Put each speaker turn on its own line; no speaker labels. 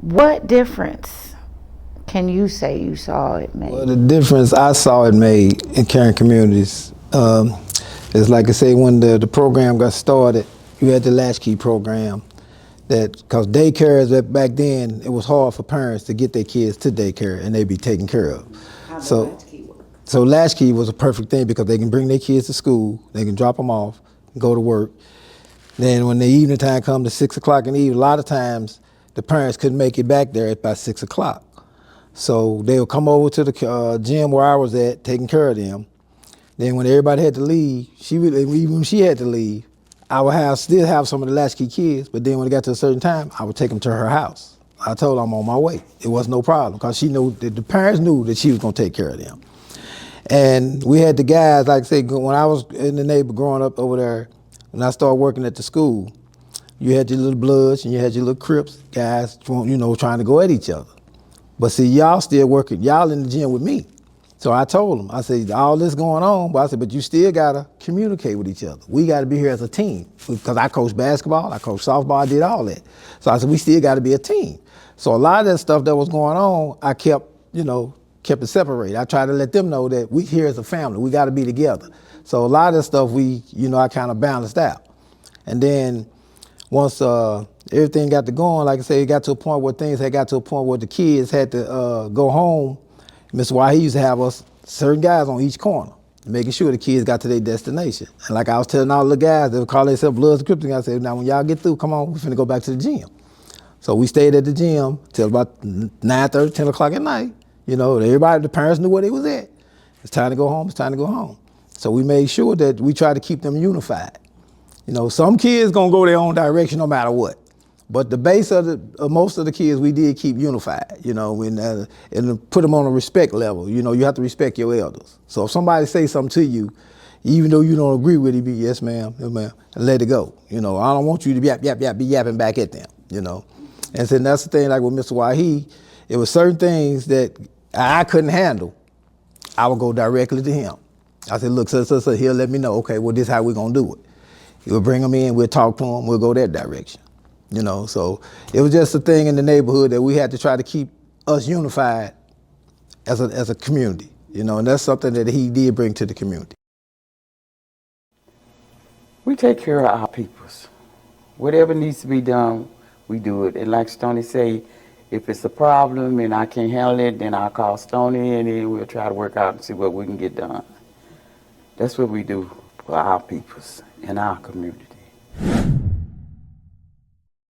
What difference can you say you saw it made?
Well, the difference I saw it made in caring communities is, like I say, when the program got started, you had the latchkey program. That because daycares back then, it was hard for parents to get their kids to daycare and they'd be taken care of.
How does
So,
latchkey work?
so latchkey was a perfect thing because they can bring their kids to school, they can drop them off, go to work. Then when the evening time comes to 6 o'clock in the evening, a lot of times the parents couldn't make it back there at about 6 o'clock. So they would come over to the gym where I was at, taking care of them. Then when everybody had to leave, even when she had to leave, I would still have some of the latchkey kids, but then when it got to a certain time, I would take them to her house. I told her I'm on my way. It was no problem because she knew that the parents knew that she was gonna take care of them. And we had the guys, like I say, when I was in the neighborhood growing up over there, when I started working at the school, you had your little Bloods and you had your little Crips, guys, trying to go at each other. But see, y'all still working, y'all in the gym with me. So I told them, I said, all this going on, but I said, but you still gotta communicate with each other. We gotta be here as a team. Because I coached basketball, I coached softball, I did all that. So I said, we still gotta be a team. So a lot of that stuff that was going on, I kept it separated. I tried to let them know that we here as a family, we gotta be together. So a lot of that stuff I kind of balanced out. And then once everything got to going, like I say, it got to a point where things had got to a point where the kids had to go home. Mr. White, he used to have us certain guys on each corner, making sure the kids got to their destination. And like I was telling all the guys, they would call themselves Bloods and Crips, I said, now when y'all get through, come on, we finna go back to the gym. So we stayed at the gym till about 9:30, 10 o'clock at night. Everybody, the parents knew where they was at. It's time to go home, it's time to go home. So we made sure that we tried to keep them unified. Some kids gonna go their own direction no matter what. But the base of most of the kids, we did keep unified, and put them on a respect level. You have to respect your elders. So if somebody say something to you, even though you don't agree with it, be yes ma'am, and let it go. I don't want you to be yapping back at them, And so that's the thing, like with Mr. Wahi, it was certain things that I couldn't handle. I would go directly to him. I said, look, so he'll let me know, okay, well, this is how we're gonna do it. We'll bring them in, we'll talk to them, we'll go that direction. So it was just a thing in the neighborhood that we had to try to keep us unified as a community, and that's something that he did bring to the community.
We take care of our peoples. Whatever needs to be done, we do it. And like Stoney say, if it's a problem and I can't handle it, then I'll call Stoney and then we'll try to work out and see what we can get done. That's what we do for our peoples in our community.